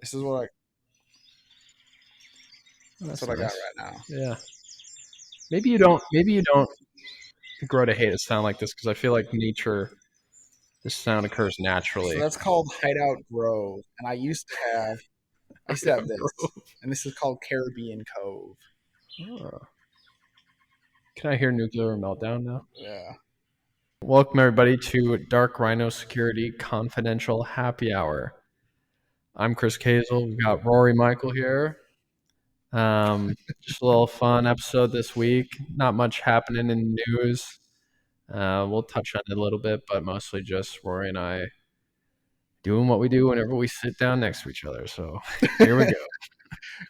This is what That's I got nice. right now. Yeah. Maybe you don't grow to hate a sound like this because I feel like this sound occurs naturally. So that's called Hideout Grove, and I used to have this, and this is called Caribbean Cove. Oh. Can I hear Nuclear Meltdown now? Yeah. Welcome everybody to Dark Rhino Security Confidential Happy Hour. I'm Chris Kazel. We've got Rory Michael here. Just a little fun episode this week. Not much happening in news. We'll touch on it a little bit, but mostly just Rory and I doing what we do whenever we sit down next to each other. So here we go.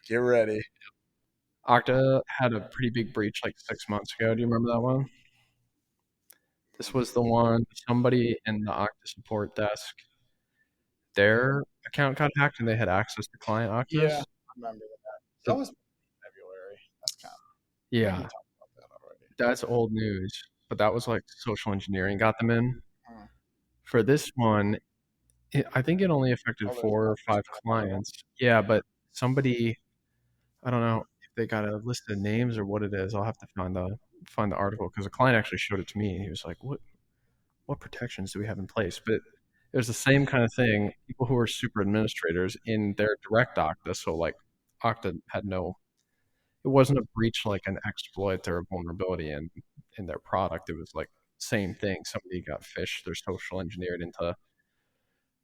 Get ready. Okta had a pretty big breach like 6 months ago. Do you remember that one? This was the one somebody in the Okta support desk, their account got hacked and they had access to client Oktas. Yeah, I remember that. That was February. That's kind of Yeah, we talked about that already. that's old news, but that was like social engineering got them in. For this one, I think it only affected 4 or 5 clients. Yeah, but somebody, I don't know if they got a list of names or what it is. I'll have to find the article because a client actually showed it to me and he was like, "What protections do we have in place?" But it was the same kind of thing. People who were super administrators in their direct Okta, so like Okta had no. It wasn't a breach like an exploit or a vulnerability in their product. It was like same thing. Somebody got phished. They're social engineered into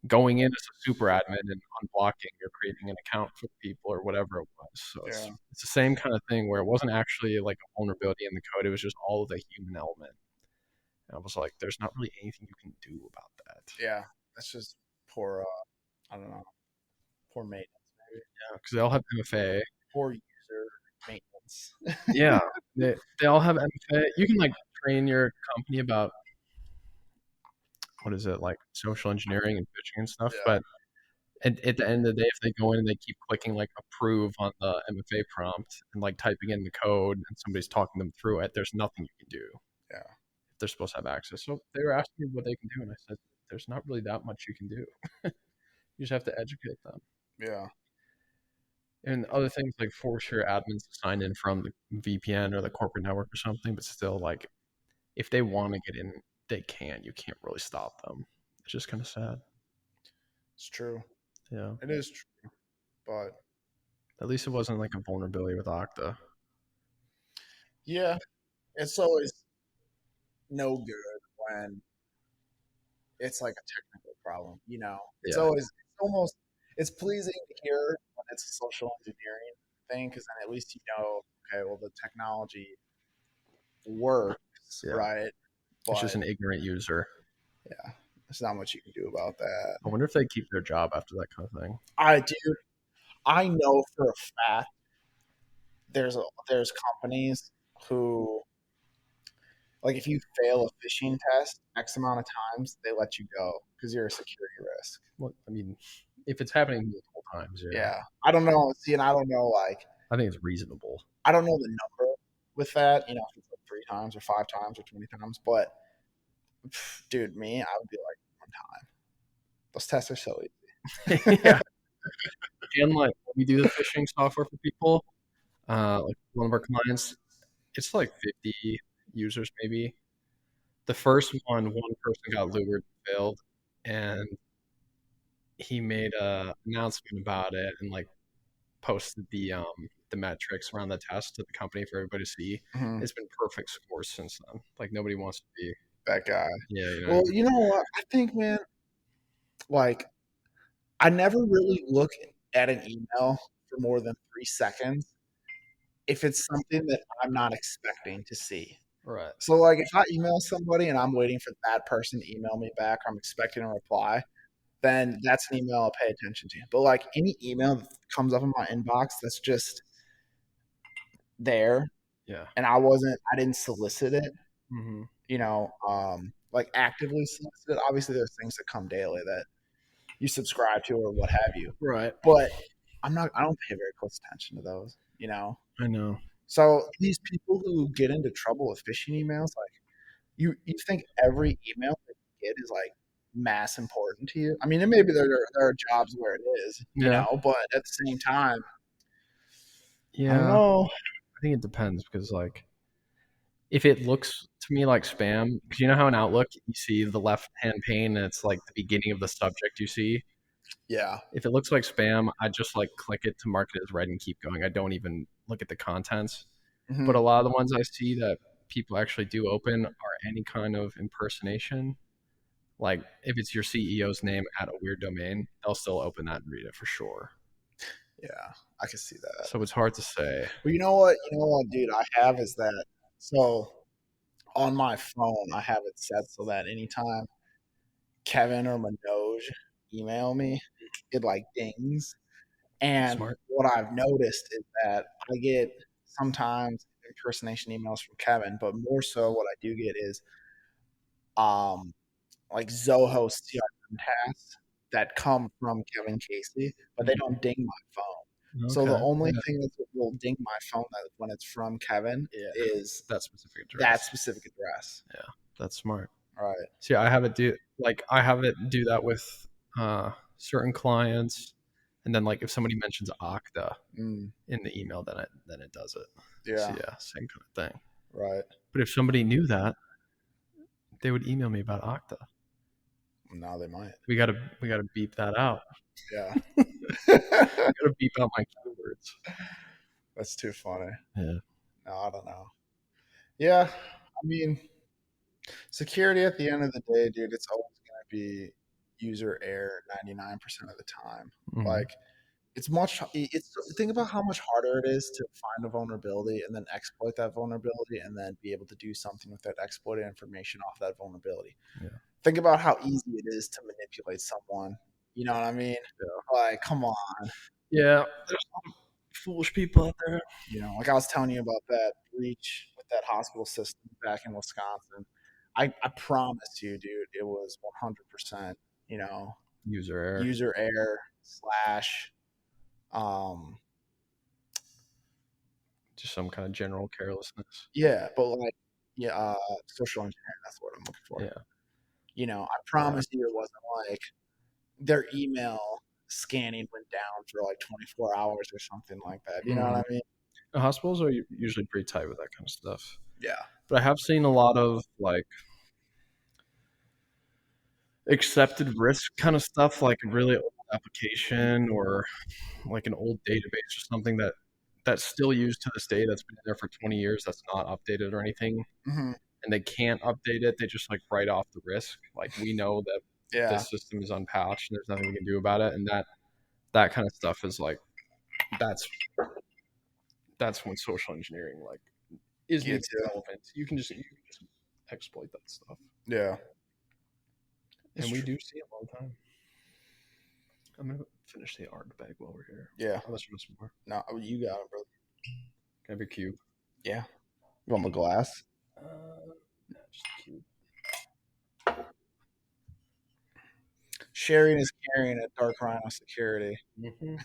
going in as a super admin and unblocking or creating an account for people or whatever it was. So it's the same kind of thing where it wasn't actually like a vulnerability in the code. It was just all of the human element. And I was like, there's not really anything you can do about that. Yeah, that's just poor, I don't know, poor maintenance. Maybe. Yeah, because they all have MFA. Poor user maintenance. Yeah, they all have MFA. You can like train your company about what is it like social engineering and phishing and stuff, but at the end of the day, if they go in and they keep clicking like approve on the MFA prompt and like typing in the code and somebody's talking them through it, there's nothing you can do. Yeah. If they're supposed to have access. So they were asking me what they can do, and I said, there's not really that much you can do. You just have to educate them. Yeah. And other things like force your admins to sign in from the VPN or the corporate network or something, but still, like, if they want to get in, they can. You can't really stop them. It's just kind of sad. It's true. Yeah. It is true. But at least it wasn't like a vulnerability with Okta. Yeah. It's always no good when it's like a technical problem, you know. It's almost it's pleasing to hear when it's a social engineering thing because then at least you know, okay, well the technology works, right? But it's just an ignorant user. Yeah, there's not much you can do about that. I wonder if they keep their job after that kind of thing. I know for a fact there's companies who, like, if you fail a phishing test X amount of times, they let you go because you're a security risk. Well, I mean, if it's happening multiple times, yeah. I don't know. See, and I don't know, like, I think it's reasonable. I don't know the number with that, you know, if it's like 3 times or 5 times or 20 times, but dude, me, I would be like 1 time. Those tests are so easy. Yeah. And like we do the phishing software for people, like one of our clients, it's like 50 users maybe. The first one person got lured and failed, and he made a announcement about it and like posted the metrics around the test to the company for everybody to see. Mm-hmm. It's been perfect scores since then. Like nobody wants to be that guy. Yeah. You know? Well, you know what? I think, man, like I never really look at an email for more than 3 seconds if it's something that I'm not expecting to see. Right. So, like, if I email somebody and I'm waiting for that person to email me back, or I'm expecting a reply, then that's an email I'll pay attention to. But like any email that comes up in my inbox that's just there, and I didn't solicit it, mm-hmm. You know, like actively solicit it. Obviously, there's things that come daily that you subscribe to or what have you. Right. But I don't pay very close attention to those, you know? I know. So these people who get into trouble with phishing emails, like you think every email that you get is like mass important to you. I mean, and maybe there are jobs where it is, Yeah. but at the same time, I don't Yeah. know. I think it depends because, like, if it looks to me like spam, because you know how in Outlook you see the left-hand pane and it's like the beginning of the subject you see? Yeah. If it looks like spam, I just like click it to mark it as read and keep going. I don't even look at the contents. Hmm. But a lot of the ones I see that people actually do open are any kind of impersonation. Like if it's your CEO's name at a weird domain, they'll still open that and read it for sure. Yeah, I can see that. So it's hard to say. Well, you know what? You know what, dude? I have is that so on my phone, I have it set so that anytime Kevin or Manoj email me, it like dings. And Smart. what I've noticed is that I get sometimes impersonation emails from Kevin, but more so what I do get is um like Zoho CRM tasks that come from Kevin Casey, but they don't ding my phone. So the Okay. only Yeah. thing that will ding my phone that when it's from Kevin Yeah. is That specific that address. specific address. Yeah. That's smart. All right. See, I have it do that with certain clients, and then like if somebody mentions Okta Mm, in the email, then it does it. So yeah. yeah, same kind of thing. Right. But if somebody knew that, they would email me about Okta. Now they might. We gotta beep that out. Yeah. Gotta beep out my keywords. That's too funny. Yeah. No, I don't know. Yeah. I mean, security at the end of the day, dude, it's always going to be user error 99% of the time. Hmm. Like, it's think about how much harder it is to find a vulnerability and then exploit that vulnerability and then be able to do something with that exploited information off that vulnerability. Yeah. Think about how easy it is to manipulate someone. You know what I mean? Like, come on. Yeah. There's foolish people out there. Like I was telling you about that breach with that hospital system back in Wisconsin. I promise you, dude, it was 100%, you know, User error. user error slash, um, Just some kind of general carelessness. yeah, but like, yeah, social engineering. That's what I'm looking for. Yeah. I promise you, it wasn't like their email scanning went down for like 24 hours or something like that. You know what Hmm. I mean? The hospitals are usually pretty tight with that kind of stuff. Yeah. But I have seen a lot of like accepted risk kind of stuff, like a really old application or like an old database or something that's still used to this day that's been there for 20 years that's not updated or anything, Hmm. and they can't update it. They just like write off the risk. Like we know that Yeah. this system is unpatched and there's nothing we can do about it, and that kind of stuff is like that's that's when social engineering like is Get the to. relevant. You can just exploit that stuff, Yeah. It's and we true. do see it all the time. I'm gonna finish the art bag while we're here. Yeah. Unless you want some more. No, you got it, brother. Can I have a cube? Yeah. You want the glass? No, just a cube. Sharing is caring at Dark Rhino Security. Mm-hmm.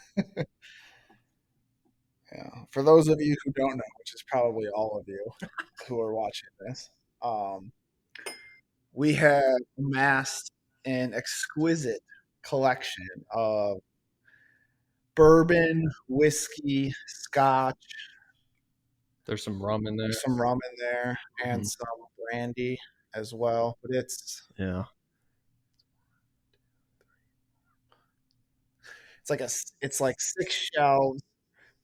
Yeah. For those of you who don't know, which is probably all of you who are watching this, um, we have amassed an exquisite collection of bourbon, whiskey, scotch, There's some rum in there. there's some rum in there, and Mhm. some brandy as well. But Yeah. it's like six shelves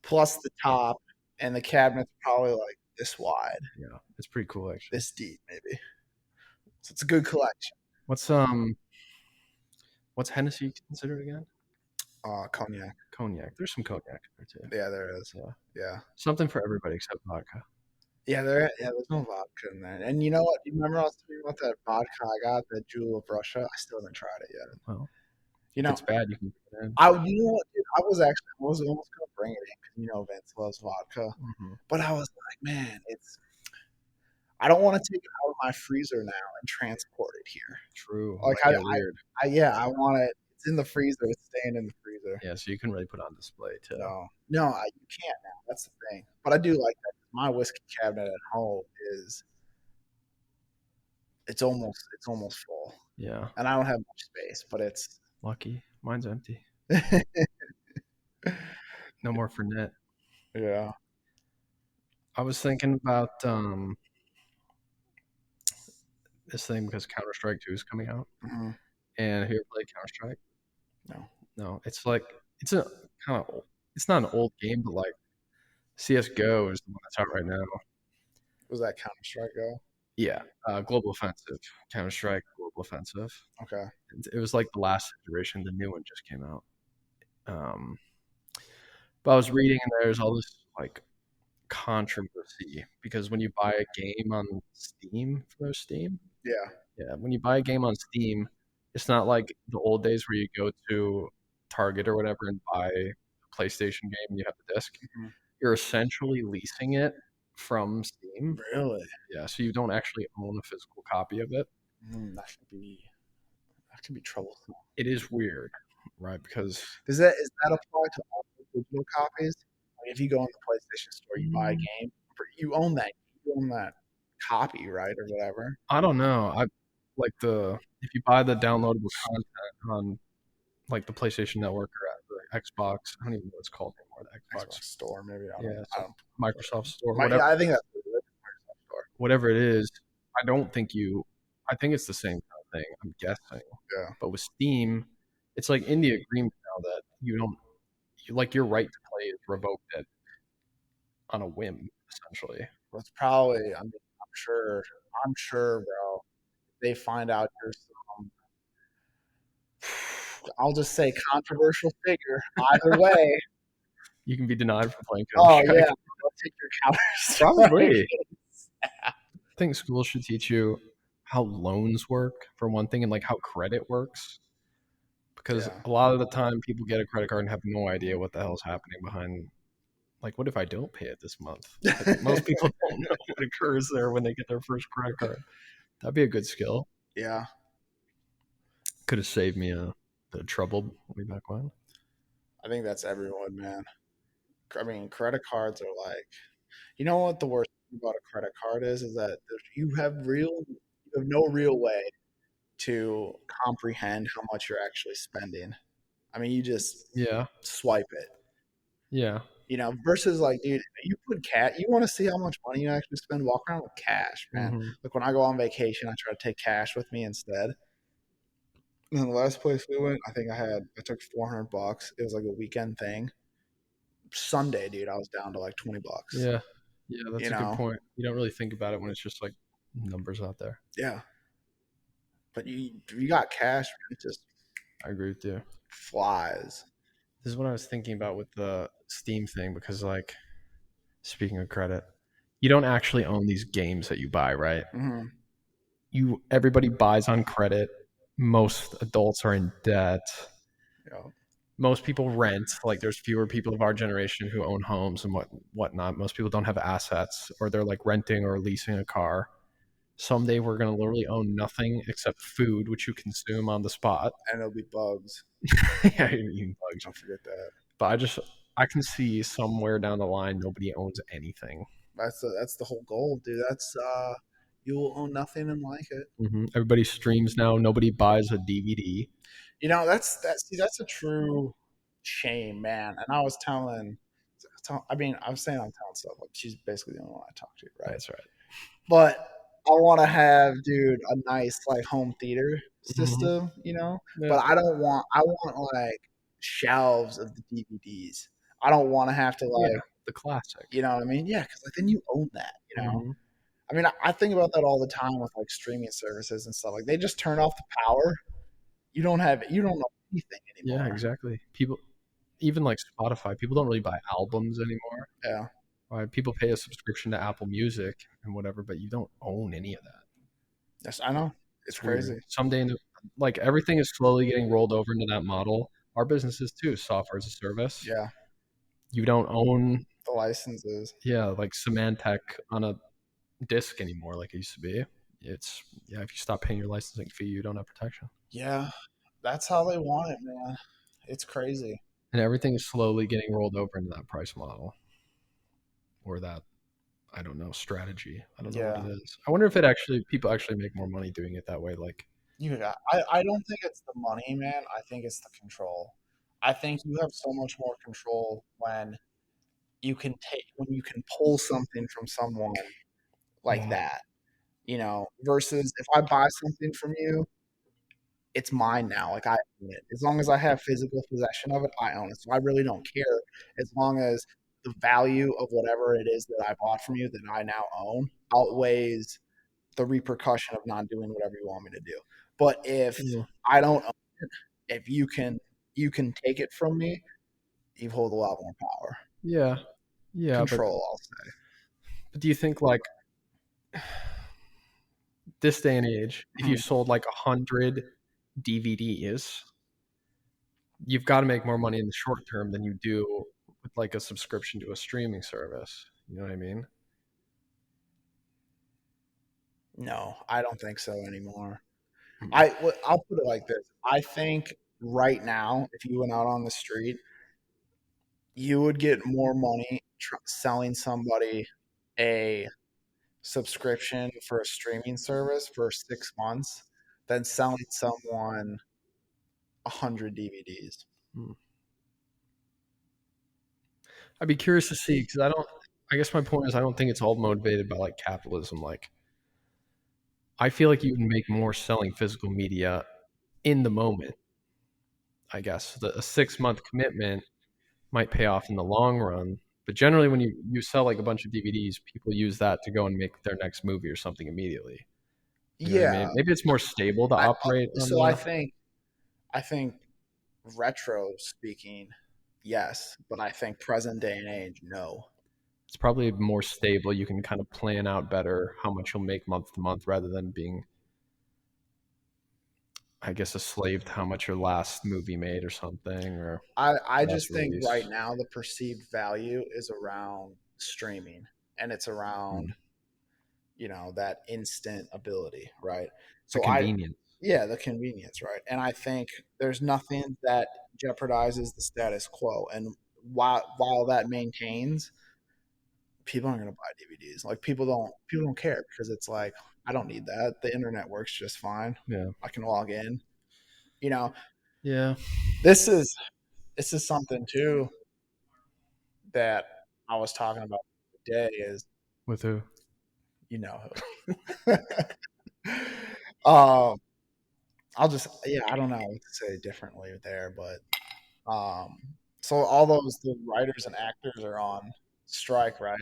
plus the top, and the cabinet's probably like this wide, Yeah. It's pretty cool actually. this deep, maybe. So it's a good collection. What's Hennessy considered again? Cognac. Cognac. There's some cognac in there too. Yeah, there is. Yeah. Yeah. Something for everybody except vodka. There's no vodka in there. And you know what? You remember I was talking about that vodka I got, that Jewel of Russia? I still haven't tried it yet. Well, You if know, it's bad, you can put it in. you know what, dude? I was almost gonna bring it in because Vince loves vodka, Mm-hmm. but I was like, man, I don't want to take it out of my freezer now and transport it here. True. Like Might get weird. I want it. It's in the freezer. It's staying in the freezer. Yeah, so you can really put it on display too. No, you can't now. That's the thing. But I do like that. My whiskey cabinet at home it's almost full. Yeah. and I don't have much space, but it's Lucky. Mine's empty. No more for net. yeah. I was thinking about this thing because Counter Strike 2 is coming out. Mhm. And have you ever played Counter Strike? No. No. It's like it's a kind of old, it's not an old game, but like CS:GO is the one that's out right now. Was that Counter Strike Go? Yeah, Global Offensive, Counter Strike Global Offensive. Okay. It was like the last iteration. The new one just came out. Um, but I was reading, and there's all this like controversy because when you buy a game on Steam, for Steam, Yeah. yeah, when you buy a game on Steam, it's not like the old days where you go to Target or whatever and buy a PlayStation game and you have the disc. Mhm. You're essentially leasing it from Steam. Really? Yeah, so you don't actually own a physical copy of it. That could be troublesome. It is weird, right? Because Is that apply to all the digital copies? Like if you go in the PlayStation Store, you buy a mm, game, you own that copy, right, or whatever. I don't know. I like the if you buy the downloadable content on like the PlayStation Network or the Xbox, I don't even know what it's called anymore. The Xbox, Xbox Store, maybe. I don't. yeah, I so don't. Microsoft Store, Yeah, whatever, I think that's what it is. Microsoft Store. whatever it is. I don't think you. I think it's the same kind of thing. I'm guessing, Yeah. but with Steam, it's like in the agreement now that you don't like your right to play is revoked on a whim, essentially. Well, it's probably. I mean, I'm sure. I'm sure, bro. They find out you're some. I'll just say controversial figure. Either way. You can be denied from playing Counter Oh yeah. Strike. I'll take your Counter Strike. Probably. I think schools should teach you how loans work for one thing and like how credit works because Yeah. a lot of the time people get a credit card and have no idea what the hell's happening behind like what if I don't pay it this month? Like most people don't know what occurs there when they get their first credit card. That'd be a good skill. Yeah. Could have saved me the trouble way back when. I think that's everyone, man. I mean, credit cards are like, you know what the worst thing about a credit card is that you have no real way to comprehend how much you're actually spending. I mean, you just Yeah. swipe it, Yeah. versus like, dude, you want to see how much money you actually spend, walk around with cash, man. Hmm. Like when I go on vacation, I try to take cash with me instead. And then the last place we went, I took $400. It was like a weekend thing. Sunday, dude, I was down to like $20. Yeah. Yeah, that's You a good know, point. You don't really think about it when it's just like numbers out there. yeah. But you got cash, it just I agree with you. flies. This is what I was thinking about with the Steam thing because, like, speaking of credit, you don't actually own these games that you buy, right? Hmm. Everybody buys on credit. Most adults are in debt. Yeah. Most people rent. Like, there's fewer people of our generation who own homes and whatnot. Most people don't have assets, or they're like renting or leasing a car. Someday we're gonna literally own nothing except food, which you consume on the spot. And it'll be bugs. Yeah, you're eating bugs. Don't forget that. But I can see somewhere down the line nobody owns anything. That's the whole goal, dude. You will own nothing and like it. Everybody streams now. Nobody buys a DVD. That's a true shame, man. And I was saying I'm telling stuff like she's basically the only one I talk to, right? That's right. But I want to have, dude, a nice like home theater Hmm. system, Yeah, But I want like shelves of the DVDs. I don't want to have to yeah, like, the classic. you know what I mean? Yeah, because like then you own that. Hmm. I mean, I think about that all the time with like streaming services and stuff. Like they just turn off the power. You don't know anything Yeah, anymore. exactly. People, even like Spotify, people don't really buy albums anymore. Yeah. Right? People pay a subscription to Apple Music and whatever, but you don't own any of that. Yes, I know. It's It's weird. crazy. Someday, like everything is slowly getting rolled over into that model. Our businesses too, software as a service. Yeah. You don't own, The licenses. yeah, like Symantec on a disc anymore like it used to be. It's yeah, if you stop paying your licensing fee, you don't have protection. Yeah. That's how they want it, man. It's crazy. And everything is slowly getting rolled over into that price model or that I don't know strategy. I don't know what it Yeah. is. I wonder if it actually people actually make more money doing it that way. Like I don't think it's the money, man. I think it's the control. I think you have so much more control when you can pull something from someone like Mm. that, versus if I buy something from you, it's mine now. Like I own it. As long as I have physical possession of it, I own it. So I really don't care as long as the value of whatever it is that I bought from you that I now own outweighs the repercussion of not doing whatever you want me to do. But if Mm. I don't own it, if you can take it from me, you hold a lot more power. Yeah, yeah, Control, I'll say. but do you think like this day and age, if you Hmm. sold like 100 DVDs, you've got to make more money in the short term than you do with like a subscription to a streaming service. You know what I mean? No, I don't think so anymore. Mm. I'll put it like this. I think right now, if you went out on the street, you would get more money selling somebody a subscription for a streaming service for 6 months than selling someone 100 DVDs. Mm. I'd be curious to see because I don't. I guess my point is I don't think it's all motivated by like capitalism. Like I feel like you can make more selling physical media in the moment. I guess a 6 month commitment might pay off in the long run. But generally, when you sell like a bunch of DVDs, people use that to go and make their next movie or something immediately. You know what I Yeah, mean? Maybe it's more stable to operate on so I the. think I think retro speaking, yes, but I think present day and age, no. It's probably more stable. You can kind of plan out better how much you'll make month to month rather than being, I guess, a slave to how much your last movie made or something or I last just think right release. now the perceived value is around streaming and it's around Mm. that instant ability, right? The So convenience. yeah, the convenience, right? And I think there's nothing that jeopardizes the status quo. And while that maintains, people aren't going to buy DVDs. Like people don't care because it's like I don't need that. The internet works just fine. Yeah. I can log in. You know, Yeah. this is something too that I was talking about today is With who? you know who. um I don't know what to say differently there, but so all the writers and actors are on strike, right?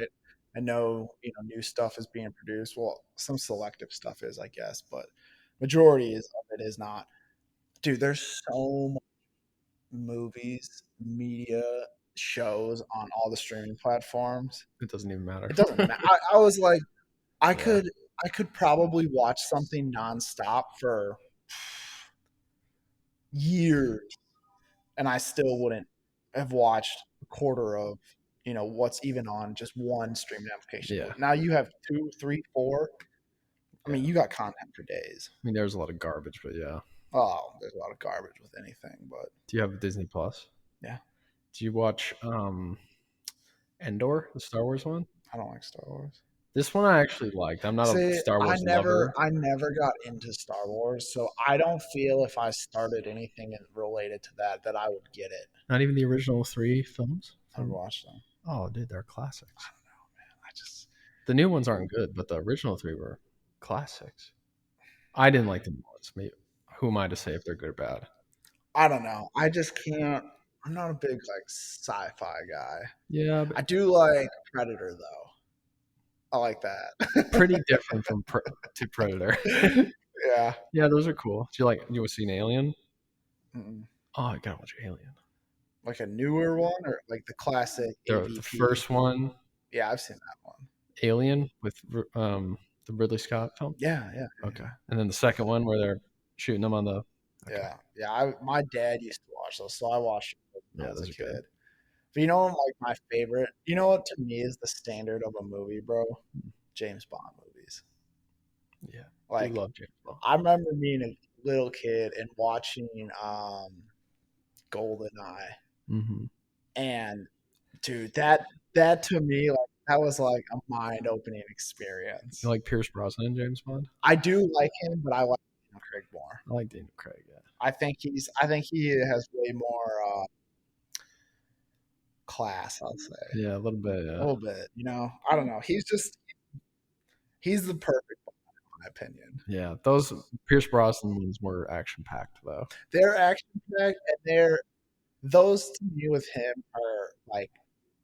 I know new stuff is being produced. Well, some selective stuff is, I guess, but majority of it is not. Dude, there's so much movies, media, shows on all the streaming platforms. It doesn't even matter. It doesn't matter. I was like, I Yeah. could I could probably watch something nonstop for years and I still wouldn't have watched a quarter of what's even on just one streaming application. Yeah. Now you have two, three, four. I Yeah. mean, you got content for days. I mean, there's a lot of garbage, but yeah. Oh, there's a lot of garbage with anything, but Do you have Disney Plus? yeah, Do you watch Endor, the Star Wars one? I don't like Star Wars. This one I actually liked. I'm not a See, Star I Wars never, lover. I never got into Star Wars, so I don't feel if I started anything related to that I would get it. Not even the original three films I would from. watch them. Oh, dude, they're classics. I just, The new ones aren't good, but the original three were classics. I didn't like the new ones. Maybe, who am I to say if they're good or bad? I don't know. I just can't. I'm not a big like sci-fi guy. Yeah, but I do like Predator though. I like that. pretty different from to Predator. Yeah. Yeah, those are cool. Do you like? You want to see an Alien? Mm-mm. Oh, I gotta watch Alien. Like a newer one or like the classic The AVP? first one, Yeah, I've seen that one. Alien, with the Ridley Scott film. Yeah, yeah, Okay, and then the second one where they're shooting them on the. Okay, yeah. My dad used to watch those, so I watched them when I yeah, was a those are good. kid. But like my favorite. You know what to me is the standard of a movie, bro? James Bond movies. Yeah, do Like love James Bond. I remember being a little kid and watching GoldenEye. Mm-hmm. And dude, that to me, like that was like a mind opening You experience. like Pierce Brosnan, James Bond? I do like him, but I like Craig more. I like Daniel Craig. Yeah, I think he has way more class. I'll say yeah, a little bit. a Yeah, little bit. I don't know. He's the perfect one, in my opinion. yeah. Those Pierce Brosnan ones were action packed though. They're action packed, and those to me with him are like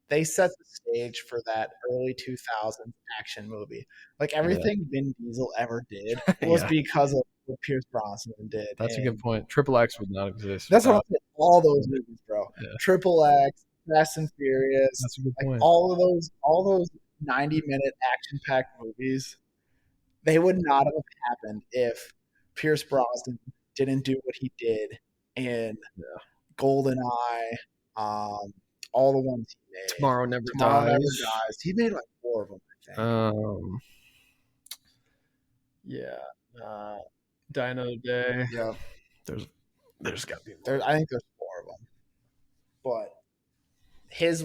they set the stage for that early 2000s action movie. Like Yeah, everything Vin Diesel ever did was yeah. because of what Pierce Brosnan did, That's a good and point. Triple X would not exist that's what I'm without. saying. All those movies, bro. Yeah, Triple X, Fast and Furious, that's a good like point. all those 90-minute action packed movies, they would not have happened if Pierce Brosnan didn't do what he did in Yeah. GoldenEye, all the ones he made. Tomorrow Never Tomorrow Never Dies. Dies. He made like four of them, I think. Um, yeah. Die Another Day. Yeah, There's there's got to be more. I think there's four of them, but his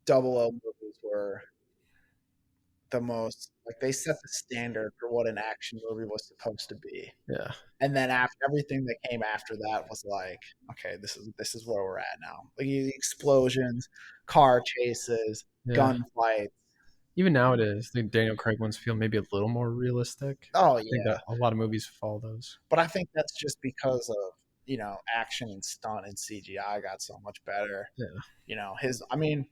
double O movies were the most like they set the standard for what an action movie was supposed to be. Yeah, And then after everything that came after that was like, okay, this is where we're at now. Like the explosions, car chases, yeah. gunfights. Even nowadays, the Daniel Craig ones feel maybe a little more realistic. Oh I think yeah, that a lot of movies follow those. but I think that's just because of action and stunt and CGI got so much better. Yeah. His. I mean,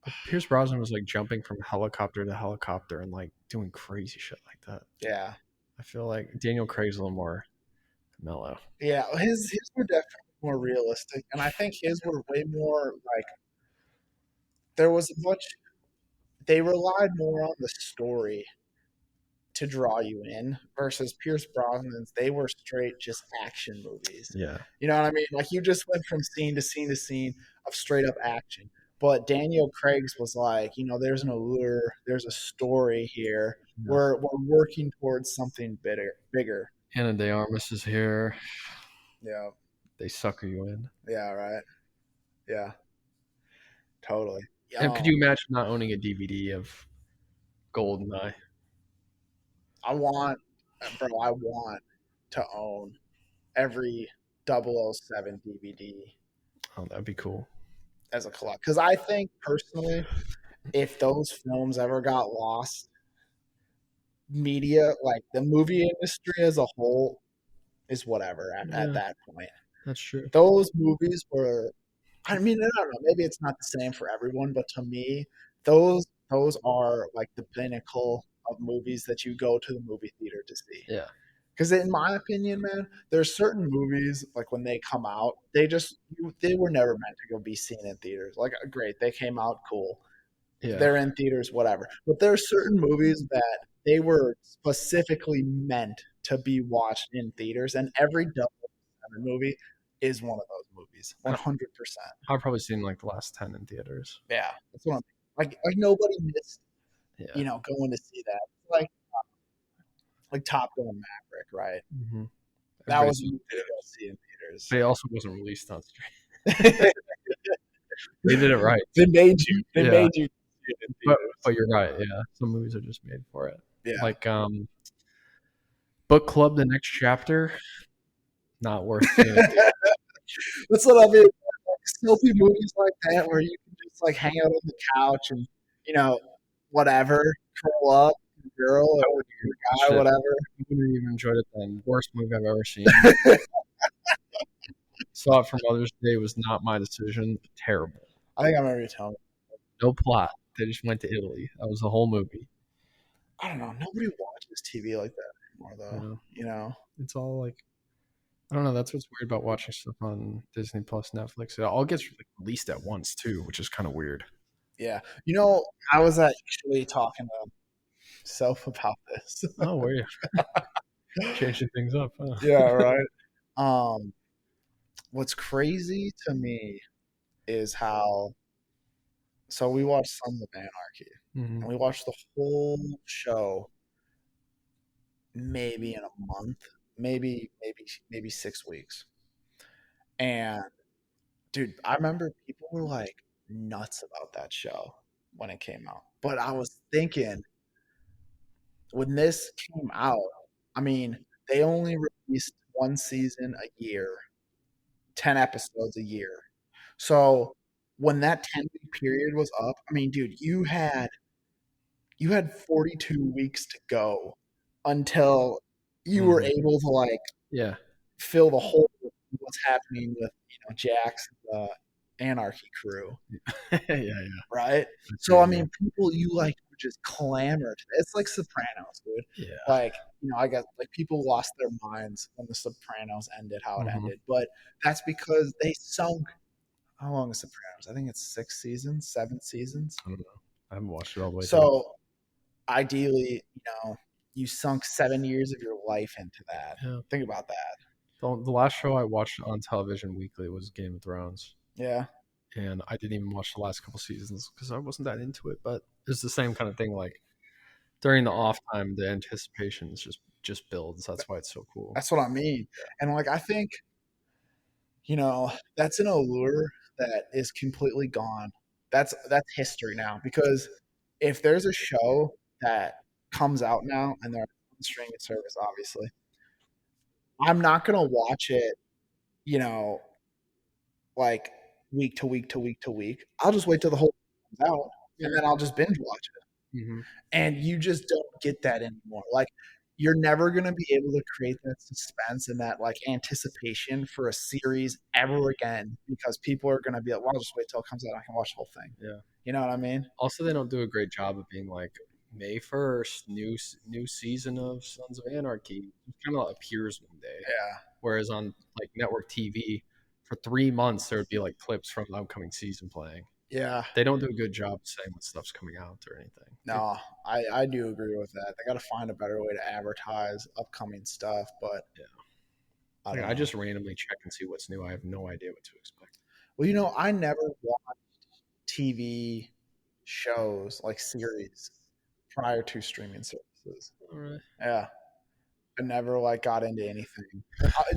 But Pierce Brosnan was like jumping from helicopter to helicopter and like doing crazy shit like that. yeah, I feel like Daniel Craig's a little more mellow. yeah. His were definitely more realistic, and I think his were way more like there was a much. They relied more on the story to draw you in versus Pierce Brosnan's. They were straight just action movies. Yeah. You know what I mean? Like you just went from scene to scene to scene of straight up action. But Daniel Craig's was like, there's an allure, there's a story here. Yeah. We're working towards something bigger. Anna De Armas is here. Yeah, They sucker you in. yeah, right. Yeah, totally. And could you imagine not owning a DVD of Goldeneye? I want to own every 007 DVD Oh, that'd be cool. as a collect because I think personally, if those films ever got lost, media like the movie industry as a whole is whatever at Yeah, that point. that's true. Those movies were. I mean, I don't know. Maybe it's not the same for everyone, but to me, those are like the pinnacle of movies that you go to the movie theater to see. Yeah. Because in my opinion, man, there's certain movies like when they come out, they were never meant to go be seen in theaters. Like, great, they came out, cool. Yeah. They're in theaters, whatever. But there are certain movies that they were specifically meant to be watched in theaters, and every Double Seven movie is one of those movies, 100%. I've probably seen like the last 10 in theaters. Yeah, that's what I'm like nobody missed, Yeah. going to see that. Like Top Gun Maverick, right? Mm-hmm. That was a movie to go see in theaters. But it also wasn't released on stream. They did it right. They made you. They Yeah. made you see it in But, theaters. but you're right. Yeah. Some movies are just made for it. Yeah. Like Book Club, The Next Chapter, not worth seeing. That's what I mean. Like, silly movies like that where you can just like hang out on the couch and whatever, curl up, with your girl or with your guy, Shit. whatever. I wouldn't even enjoyed it then. Worst movie I've ever seen. Saw it for Mother's Day. Was not my decision. Terrible. I think I remember you telling me. No plot. They just went to Italy. That was the whole movie. I don't know. Nobody watches TV like that anymore, though. It's all like, I don't know. That's what's weird about watching stuff on Disney Plus, Netflix. It all gets like, released at once too, which is kind of weird. Yeah. I was actually talking to Self about this. Oh, were you changing things up? Huh? Yeah, right. What's crazy to me is how. So we watched Sons of Anarchy, Mm-hmm. and we watched the whole show maybe in a month, maybe 6 weeks. And dude, I remember people were like nuts about that show when it came out. But I was thinking when this came out, I mean, they only released one season a year, 10 episodes a year. So when that 10-week period was up, I mean, dude, you had 42 weeks to go until you were Hmm. able to like Yeah. fill the hole with what's happening with Jax and the Anarchy crew, Yeah, yeah. right? I see So what I you mean. mean, people you like would just clamor. It's like Sopranos, dude. Yeah. Like I guess like people lost their minds when the Sopranos ended, how it Hmm. ended, but that's because they sunk. How long is Sopranos? I think it's 6 seasons, 7 seasons. I don't know. I haven't watched it all the way through. So ideally, you sunk 7 years of your life into that. Yeah. Think about that. The last show I watched on television weekly was Game of Thrones, Yeah. and I didn't even watch the last couple seasons because I wasn't that into it. But it's the same kind of thing. Like during the off time, the anticipation is just builds. That's why it's so cool. That's what I mean. And like I think, that's an allure that is completely gone. That's history now because if there's a show that comes out now and they're on streaming service, obviously, I'm not gonna watch it, you know, like week to week to week to week. I'll just wait till the whole thing comes out and Yeah. then I'll just binge watch it. Hmm. And you just don't get that anymore. Like you're never going to be able to create that suspense and that like anticipation for a series ever again because people are going to be like, well, I'll just wait till it comes out. I can watch the whole thing. Yeah. You know what I mean? Also, they don't do a great job of being like May 1st, new season of Sons of Anarchy. It kind of appears one day, Yeah. whereas on like network TV, for 3 months there would be like clips from the upcoming season playing. Yeah. They don't do a good job saying what stuff's coming out or anything. No, I do agree with that. They got to find a better way to advertise upcoming stuff, but Yeah, I like don't I know. just randomly check and see what's new. I have no idea what to expect. Well, I never watched TV shows like series prior to streaming services. All right. Yeah. I never like got into anything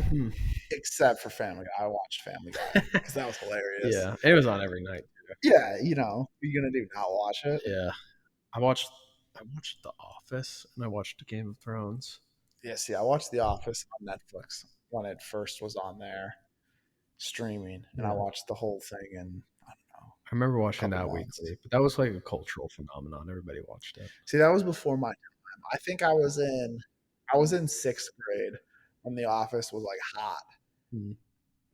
Hmm. except for Family Guy. I watched Family Guy because that was hilarious. Yeah, it was on every night. Yeah, what are you gonna do? Not watch it? Yeah, I watched I watched The Office and I watched Game of Thrones. Yeah. See, I watched The Office on Netflix when it first was on there streaming, and I Yeah, watched the whole thing in I don't know I remember a watching couple that months. weekly, but that was like a cultural phenomenon. Everybody watched it. See, that was before my time. I think I was in sixth grade when The Office was like hot, Mm.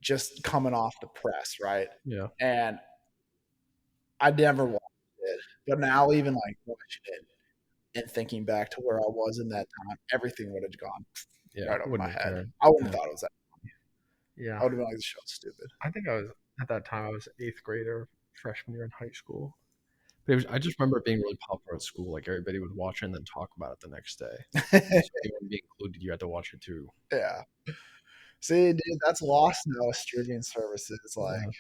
just coming off the press, right? Yeah, And I never watched it, but now even like watching it and thinking back to where I was in that time, everything would have gone yeah, right over my wouldn't have head. cared. I wouldn't Yeah, have thought it was that. yeah. I would have been like, "This show's stupid." I think I was at that time. I was eighth grade or freshman year in high school. But I just remember it being really popular at school. Like everybody would watch it and then talk about it the next day. So you wouldn't be included. You had to watch it too. Yeah. See, dude, that's lost now with streaming services. Like, Yeah.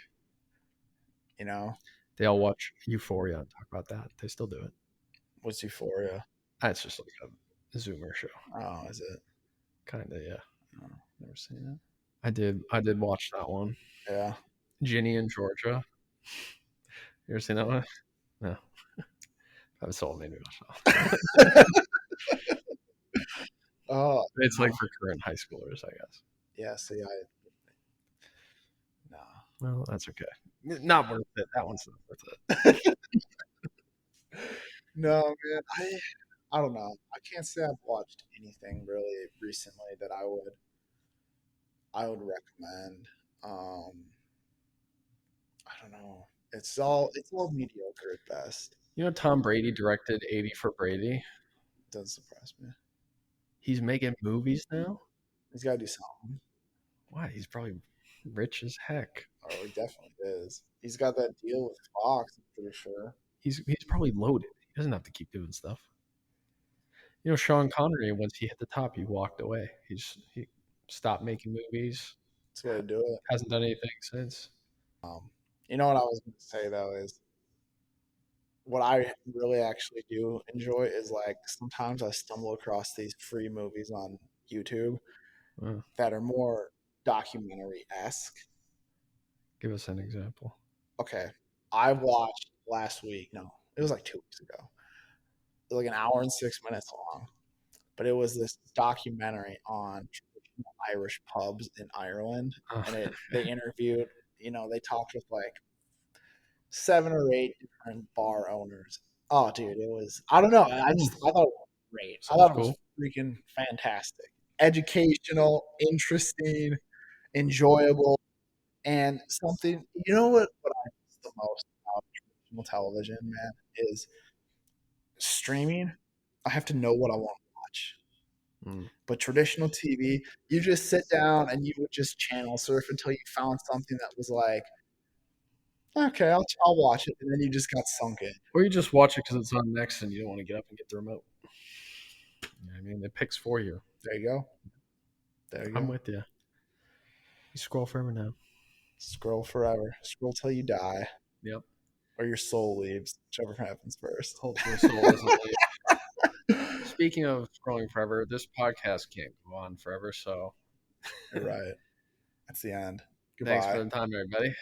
you know, They all watch Euphoria and talk about that. They still do it. what's Euphoria? That's just like a Zoomer show. Oh, is it? Kind of, yeah. Oh, never seen I did watch that one. it. Yeah. Ginny in Georgia. You ever seen that one? No. That was sold maybe watch Oh It's like no. for current high schoolers, I guess. Yeah. See, no. Well, that's okay. Not worth it. That one's not worth it. No, man. I don't know. I can't say I've watched anything really recently that I would recommend. Um, I don't know. It's all mediocre at best. You know, Tom Brady directed 80 for Brady. Doesn't surprise me. He's making movies now. He's got to do something. Why? He's probably rich as heck. Oh, he definitely is. He's got that deal with Fox. I'm pretty sure. He's probably loaded. He doesn't have to keep doing stuff. You know, Sean Connery, once he hit the top, he walked away. He stopped making movies. He's got to do it. Hasn't done anything since. You know what I was going to say though is what I really actually do enjoy is like sometimes I stumble across these free movies on YouTube Uh, that are more documentary esque. Give us an example. Okay, I watched last week. No, it was like 2 weeks ago. It was like an hour and 6 minutes long, but it was this documentary on traditional Irish pubs in Ireland, Oh, and they interviewed, they talked with like 7 or 8 different bar owners. Oh, dude, it was, I don't know. I thought it was great. I sounds thought it was cool. freaking fantastic, educational, interesting, enjoyable, and something. You know what I miss the most about traditional television, man, is streaming. I have to know what I want to watch. Mm. But traditional TV, you just sit down and you would just channel surf until you found something that was like, okay, I'll watch it, and then you just got sunk in. Or you just watch it because it's on next and you don't want to get up and get the remote. You know what I mean? It picks for you. There you go. There you I'm go. with you. You scroll forever now. Scroll forever. Scroll till you die, Yep. or your soul leaves, whichever happens first. Hopefully, soul doesn't leave. Speaking of scrolling forever, this podcast can't go on forever. So You're right. That's the end. thanks Goodbye. for the time, everybody.